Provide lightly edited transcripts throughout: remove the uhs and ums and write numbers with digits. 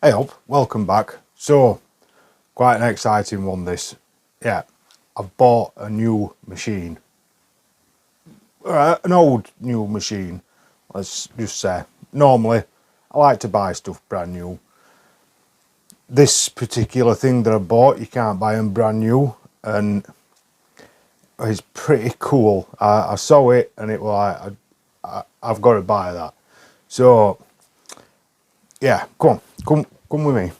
Hey up, welcome back. So, quite an exciting one this. Yeah, I've bought a new machine. An old new machine, let's just say. Normally, I like to buy stuff brand new. This particular thing that I bought, you can't buy them brand new, and it's pretty cool. I saw it and it was like, I've got to buy that. So, yeah, come with me.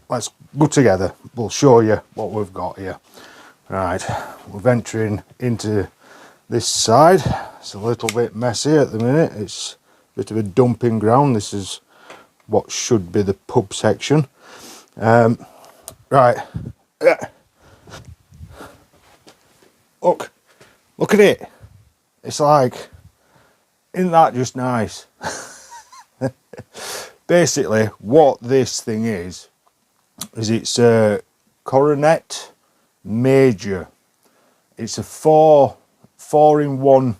Let's go together. We'll show you what we've got here. Right, we're venturing into this side. It's a little bit messy at the minute. It's a bit of a dumping ground. This is what should be the pub section. Right, look at it. It's like, isn't that just nice? Basically, what this thing is it's a Coronet Major. It's a four-in-one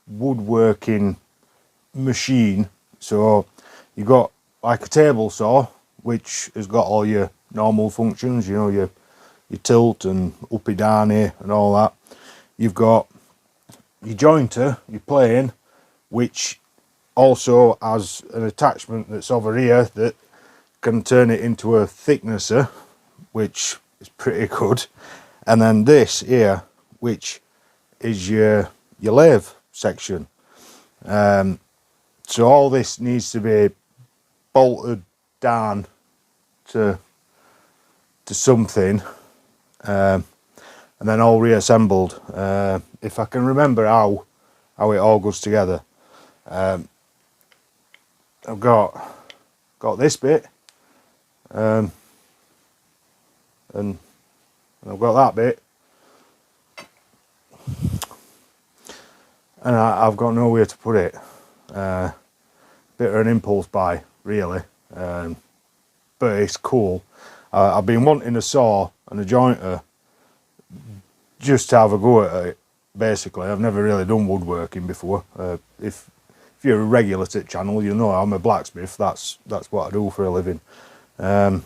woodworking machine. So you got like a table saw, which has got all your normal functions, you know, your tilt and uppy downy and all that. You've got your jointer, your plane, which also has an attachment that's over here that can turn it into a thicknesser, which is pretty good. And then this here, which is your lathe section. So all this needs to be bolted down to something, and then all reassembled. If I can remember how it all goes together. I've got this bit, and I've got that bit, and I've got nowhere to put it. Bit of an impulse buy, really, but it's cool. I've been wanting a saw and a jointer just to have a go at it. Basically, I've never really done woodworking before. If you're a regular to the channel, you know I'm a blacksmith. That's what I do for a living. So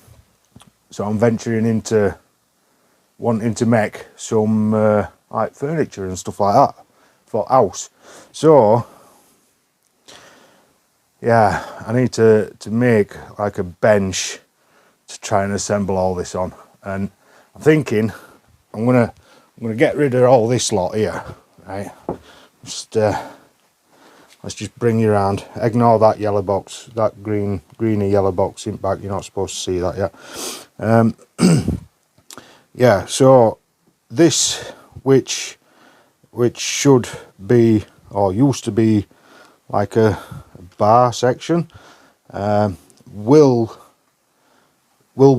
I'm venturing into wanting to make some like furniture and stuff like that for house. So yeah, I need to make like a bench to try and assemble all this on. And I'm thinking I'm gonna get rid of all this lot here, right? Let's just bring you around. Ignore that yellow box, that greeny yellow box in back. You're not supposed to see that yet. Yeah, so this, which should be, or used to be, like a bar section, will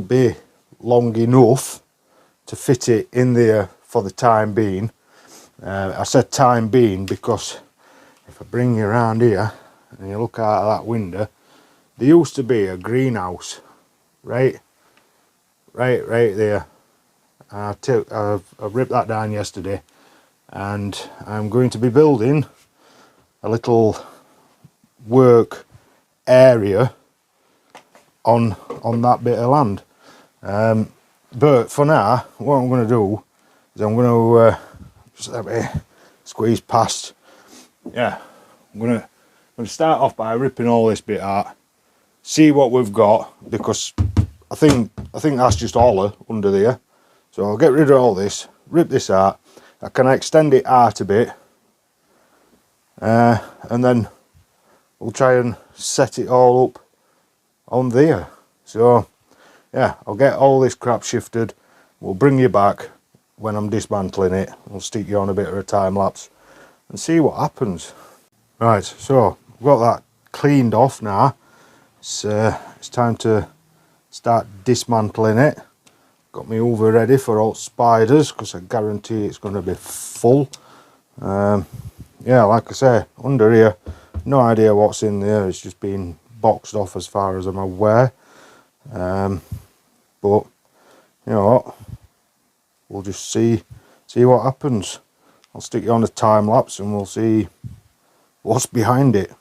be long enough to fit it in there for the time being. I said time being because if I bring you around here and you look out of that window, there used to be a greenhouse right there. I've ripped that down yesterday, and I'm going to be building a little work area on that bit of land. But for now, what I'm going to do is I'm going to just let me squeeze past. Yeah, I'm going to start off by ripping all this bit out, see what we've got, because I think that's just all under there. So I'll get rid of all this, rip this out. I can extend it out a bit, and then we'll try and set it all up on there. So yeah, I'll get all this crap shifted. We'll bring you back when I'm dismantling it. We'll stick you on a bit of a time lapse and see what happens. Right, so I've got that cleaned off now. It's time to start dismantling it. Got me over ready for all spiders, because I guarantee it's going to be full. Yeah, like I say, under here, no idea what's in there. It's just been boxed off as far as I'm aware. But you know what, we'll just see what happens. I'll stick you on a time lapse and we'll see what's behind it.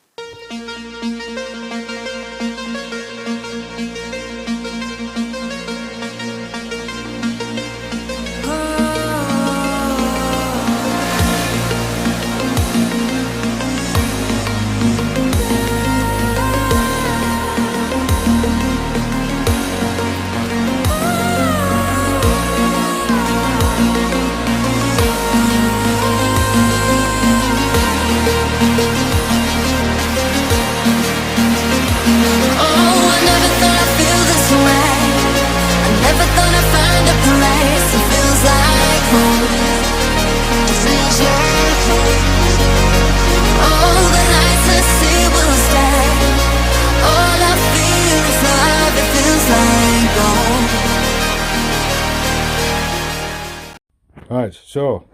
Right, so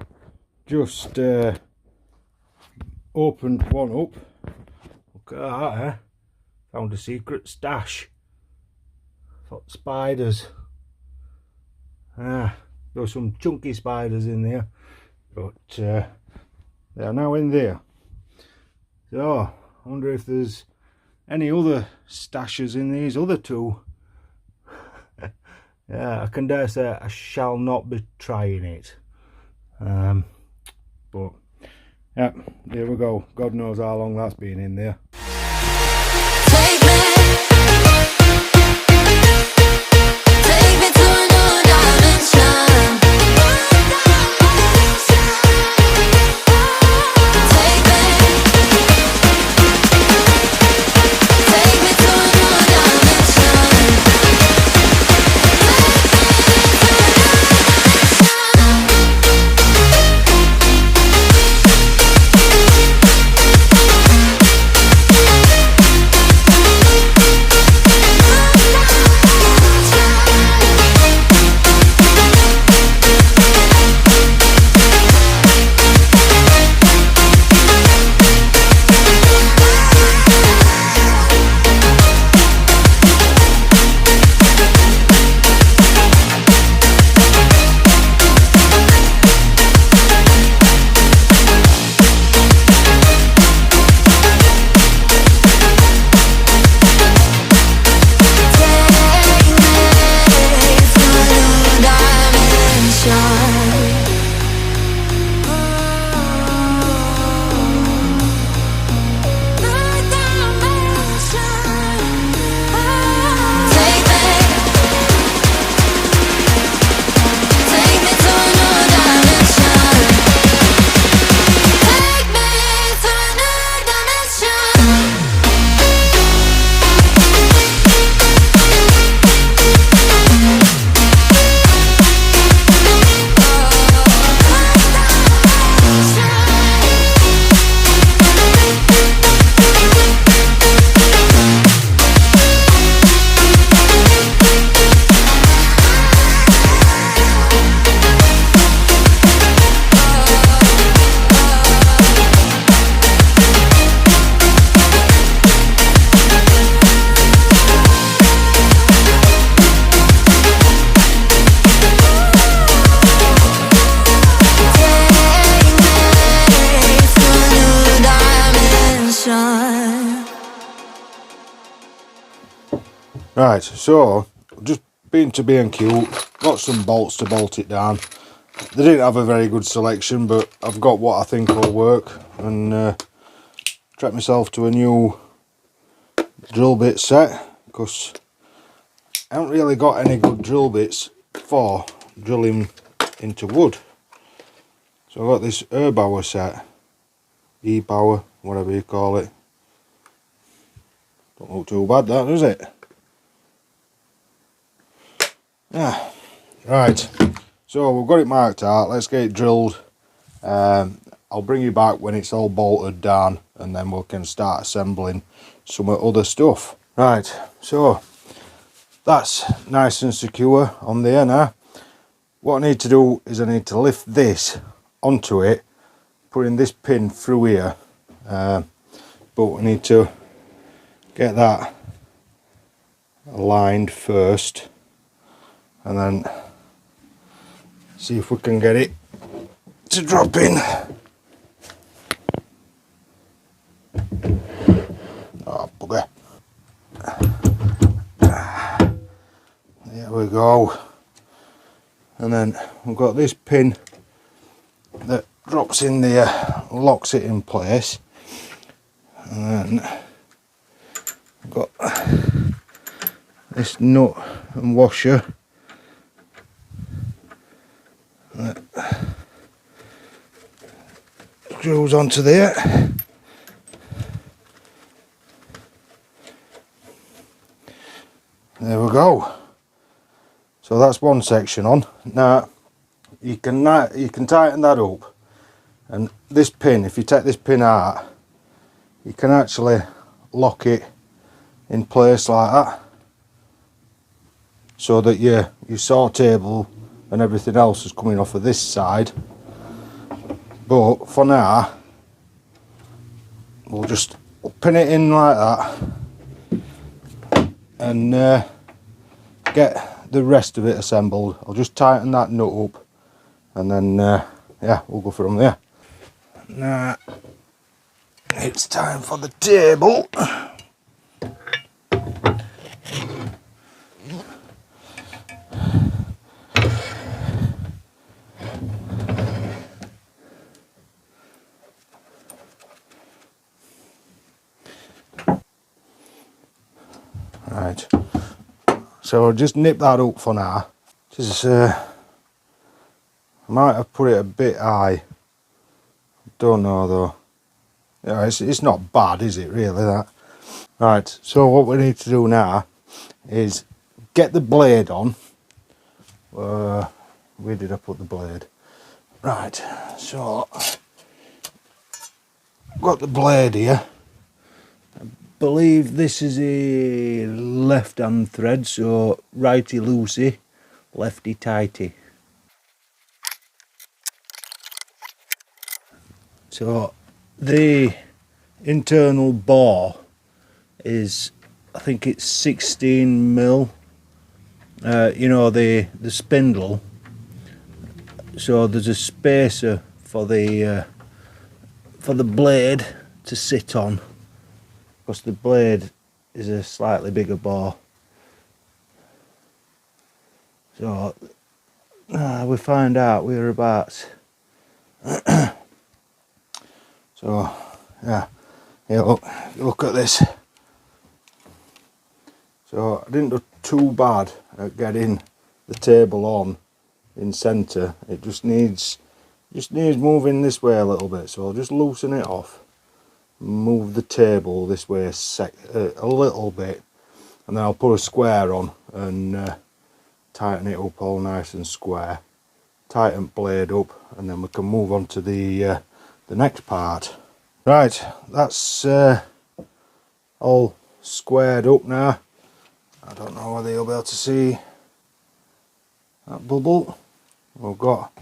just opened one up. Look at that, eh? Found a secret stash. Got spiders. There were some chunky spiders in there, but they are now in there. So I wonder if there's any other stashes in these other two. Yeah, I can dare say I shall not be trying it. But yeah, there we go. God knows how long that's been in there. Right, so just been to B&Q, got some bolts to bolt it down. They didn't have a very good selection, but I've got what I think will work, and treat myself to a new drill bit set, because I haven't really got any good drill bits for drilling into wood. So I've got this Erbauer set, E-Power, whatever you call it. Don't look too bad, that, does it? Yeah, right, so we've got it marked out. Let's get it drilled. I'll bring you back when it's all bolted down, and then we can start assembling some other stuff. Right, so that's nice and secure on there now. What I need to do is I need to lift this onto it, putting this pin through here, but we need to get that aligned first, and then see if we can get it to drop in. Oh bugger. There we go. And then we've got this pin that drops in there, locks it in place, and then we've got this nut and washer that screws onto there. There we go. So that's one section on. Now you can tighten that up, and this pin, if you take this pin out, you can actually lock it in place like that, so that your saw table and everything else is coming off of this side. But for now, we'll just pin it in like that and get the rest of it assembled. I'll just tighten that nut up and then yeah, we'll go from there. Now it's time for the table. Right, so I'll just nip that up for now. Just I might have put it a bit high, don't know though. Yeah, it's not bad, is it really, that? Right, so what we need to do now is get the blade on. Where did I put the blade? Right, so got the blade here. Believe this is a left hand thread, so righty loosey, lefty tighty. So the internal bore is, I think it's 16 mil. You know, the spindle. So there's a spacer for the blade to sit on, because the blade is a slightly bigger bore. So we find out whereabouts. So yeah, look at this. So I didn't do too bad at getting the table on in centre. It just needs moving this way a little bit. So I'll just loosen it off, move the table this way a little bit, and then I'll put a square on and tighten it up all nice and square. Tighten blade up, and then we can move on to the next part. Right, that's all squared up now. I don't know whether you'll be able to see that bubble. We've got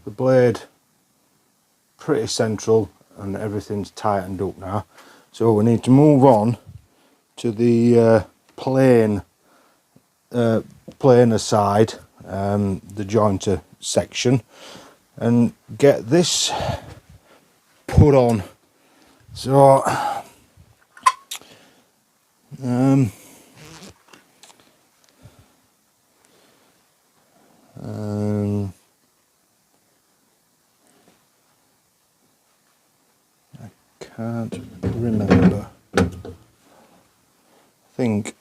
the blade pretty central and everything's tightened up now. So we need to move on to the planer side, the jointer section, and get this put on. So I can't remember. I think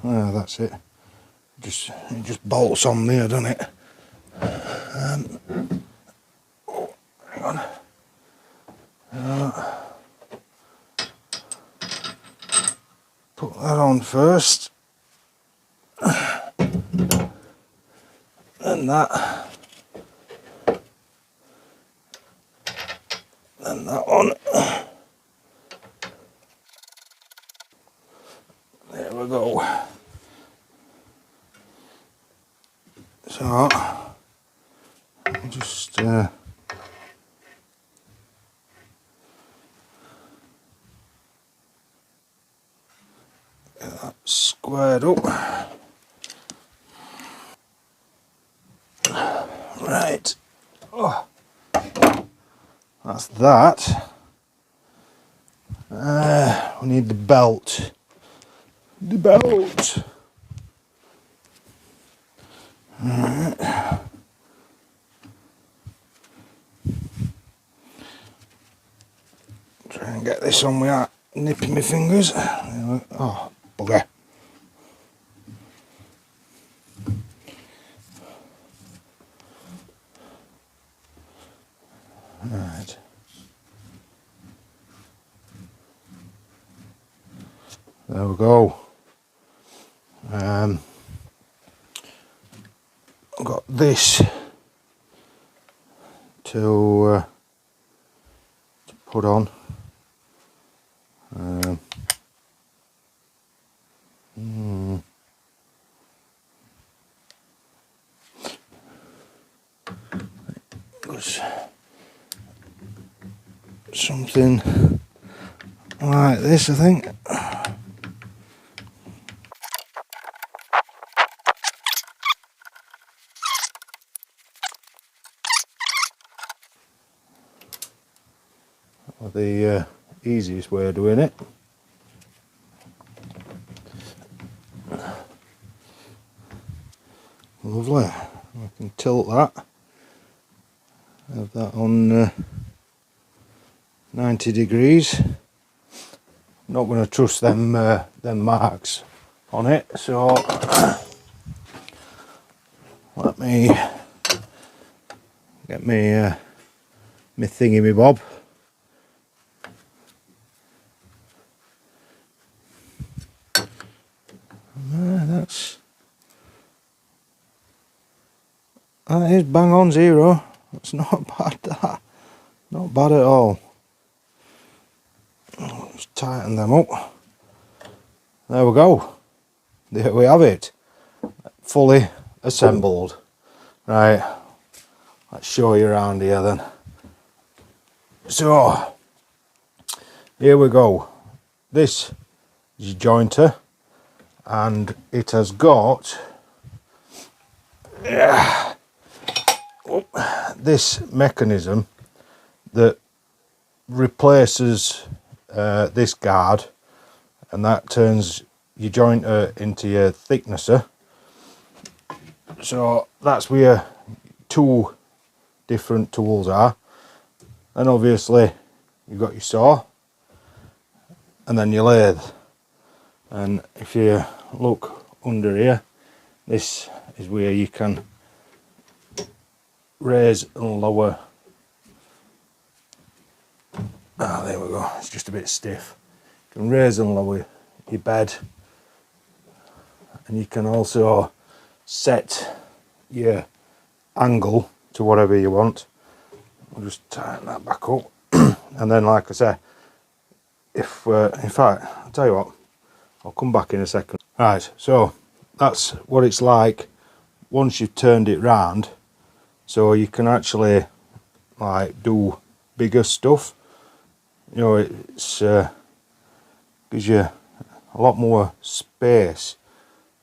that's it. It just bolts on there, doesn't it? Oh, hang on. Put that on first, and that. And that one. There we go. So I'll just get that squared up. Right. Oh, that's that. We need the belt. The belt. Alright. Try and get this on without nipping my fingers. Oh, bugger. Right. There we go. I've got this to put on. was something like this, I think. The easiest way of doing it. Lovely. I can tilt that. Have that on 90 degrees. Not going to trust them marks on it, so let me get me my thingy, my bob. That is bang on 0. That's not bad, that. Not bad at all. Just tighten them up. There we go. There we have it. Fully assembled. Right. Let's show you around here then. So, here we go. This is your jointer. And it has got this mechanism that replaces this guard, and that turns your jointer into your thicknesser. So that's where 2 different tools are. And obviously you've got your saw and then your lathe. And if you look under here, this is where you can raise and lower. There we go, it's just a bit stiff. You can raise and lower your bed, and you can also set your angle to whatever you want. I'll just tighten that back up. And then, like I say, if in fact, I'll tell you what, I'll come back in a second. Right, so that's what it's like once you've turned it round. So you can actually like do bigger stuff. You know, it's gives you a lot more space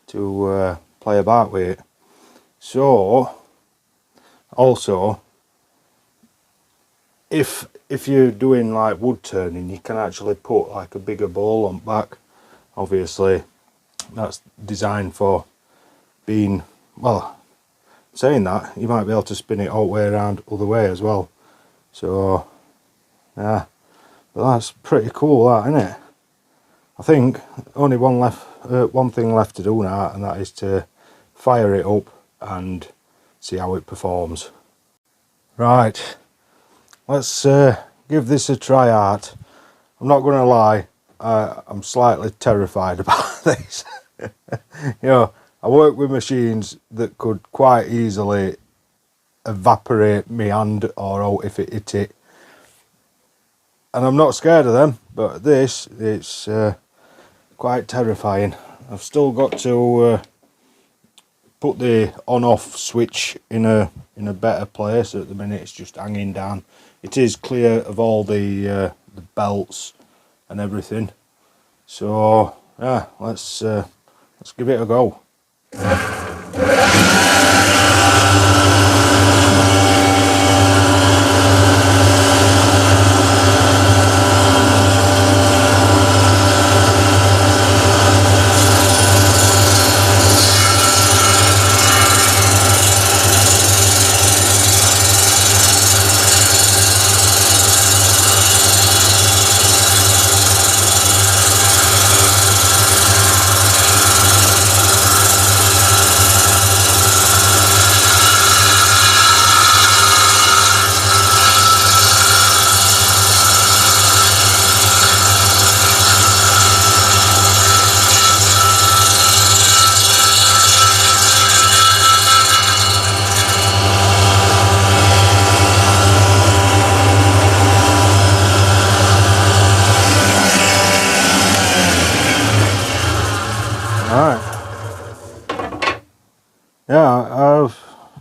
to play about with it. So also, if you're doing like wood turning, you can actually put like a bigger bowl on back. Obviously that's designed for being, well, saying that, you might be able to spin it all the way around other way as well. So yeah, but that's pretty cool, that, isn't it? I think only one thing left to do now, and that is to fire it up and see how it performs. Right, let's give this a try out. I'm not going to lie, I'm slightly terrified about this. You know, I work with machines that could quite easily evaporate my hand or out if it hit it, and I'm not scared of them, but this, it's quite terrifying. I've still got to put the on-off switch in a better place. At the minute it's just hanging down. It is clear of all the belts and everything. So yeah, let's give it a go.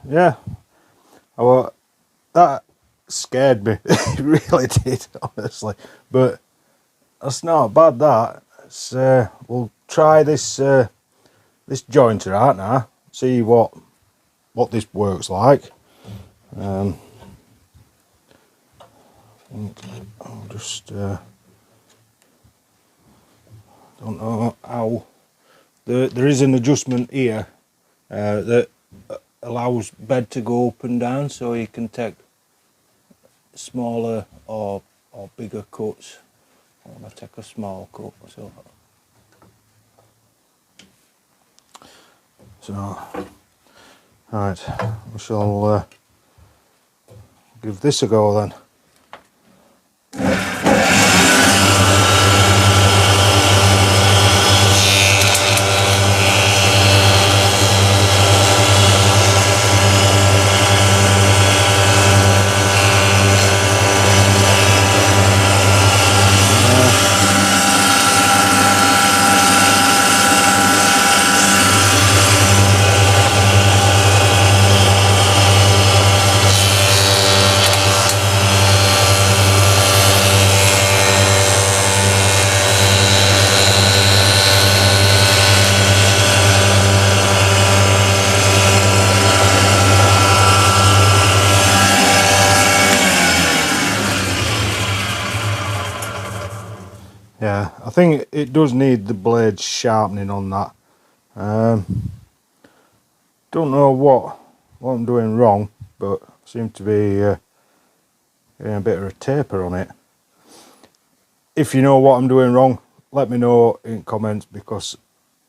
Yeah, that scared me. It really did, honestly. But that's not bad, that. We'll try this this jointer out now, see what this works like. I think I'll just don't know how. There is an adjustment here that allows bed to go up and down, so you can take smaller or bigger cuts. I'm going to take a small cut. So right, we shall give this a go then. Yeah, I think it does need the blade sharpening on that. Don't know what I'm doing wrong, but seem to be getting a bit of a taper on it. If you know what I'm doing wrong, let me know in comments, because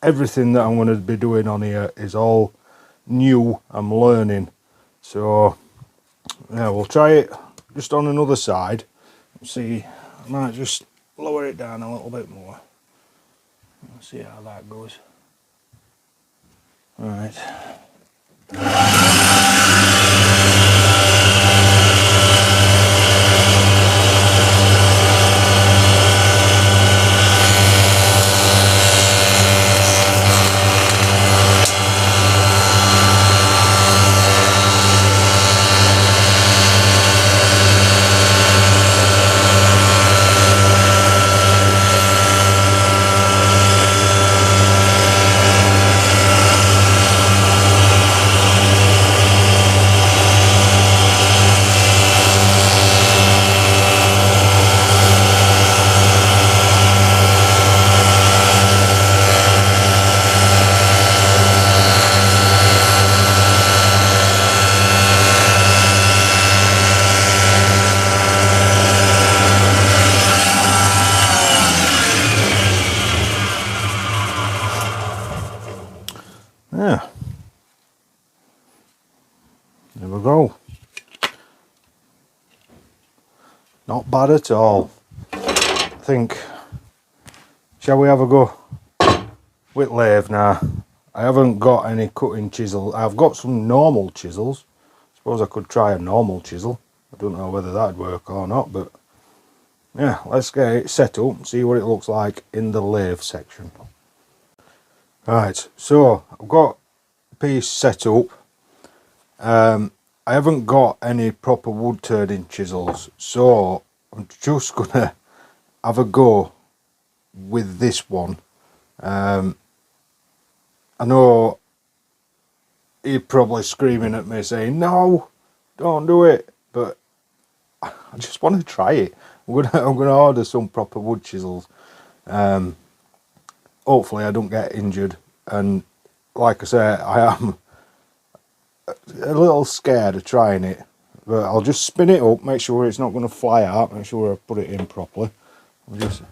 everything that I'm going to be doing on here is all new. I'm learning. So yeah, we'll try it just on another side. See, I might just lower it down a little bit more. Let's see how that goes. All right. Yeah, there we go. Not bad at all. I think, shall we have a go with lathe now? I haven't got any cutting chisel. I've got some normal chisels. Suppose I could try a normal chisel. I don't know whether that'd work or not, but yeah, let's get it set up and see what it looks like in the lathe section. Right, so I've got a piece set up. I haven't got any proper wood turning chisels, so I'm just gonna have a go with this one. I know you're probably screaming at me saying, no, don't do it, but I just want to try it. I'm gonna order some proper wood chisels. Hopefully I don't get injured, and like I say, I am a little scared of trying it, but I'll just spin it up, make sure it's not going to fly out, make sure I put it in properly. I'll just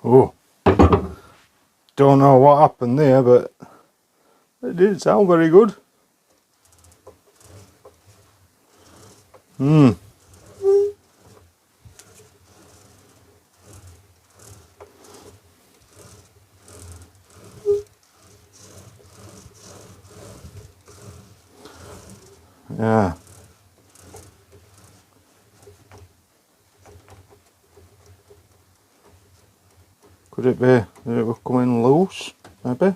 Oh, don't know what happened there, but it didn't sound very good. Yeah. Could it be that it was coming loose, maybe?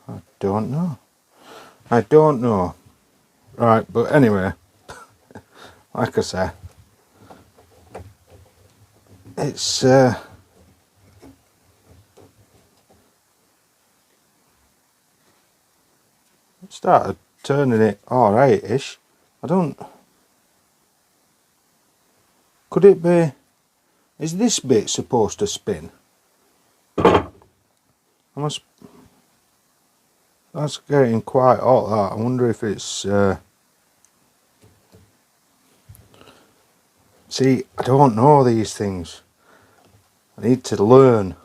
I don't know. I don't know. Right, but anyway, like I say, it's started turning it alright-ish. I don't... Could it be... Is this bit supposed to spin? I must... That's getting quite hot, that. I wonder if it's... See, I don't know these things. I need to learn.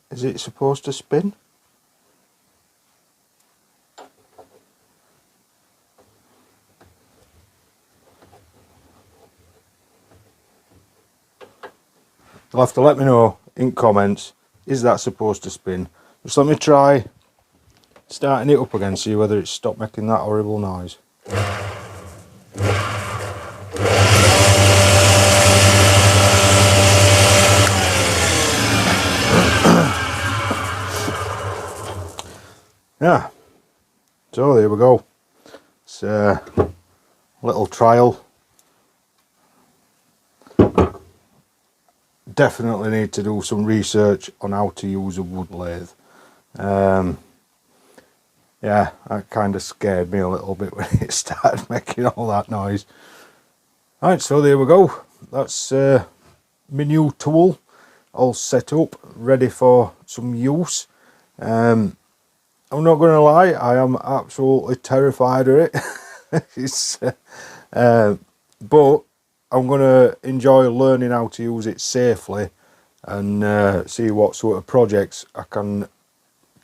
Is it supposed to spin? You'll have to let me know in comments, is that supposed to spin? Just let me try starting it up again, see whether it's stopped making that horrible noise. Yeah, so there we go. It's a little trial. Definitely need to do some research on how to use a wood lathe. Yeah, that kind of scared me a little bit when it started making all that noise. Right, so there we go. That's my new tool all set up, ready for some use. I'm not going to lie, I am absolutely terrified of it. It's, but I'm going to enjoy learning how to use it safely and see what sort of projects I can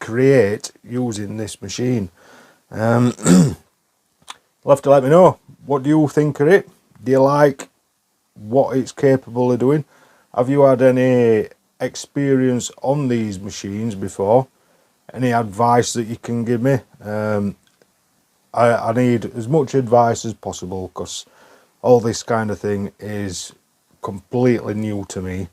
create using this machine. You'll have to let me know, what do you think of it? Do you like what it's capable of doing? Have you had any experience on these machines before? Any advice that you can give me? I need as much advice as possible, because all this kind of thing is completely new to me.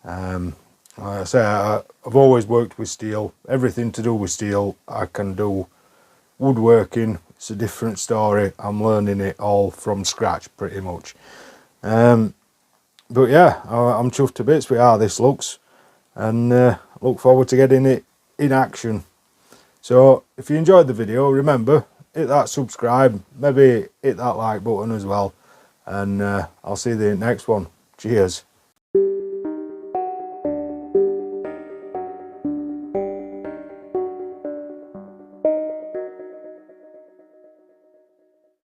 Like I say, I've always worked with steel. Everything to do with steel I can do. Woodworking, it's a different story. I'm learning it all from scratch pretty much. But yeah, I'm chuffed to bits with how this looks, and look forward to getting it in action. So if you enjoyed the video, remember, hit that subscribe, maybe hit that like button as well, and I'll see you in the next one. Cheers.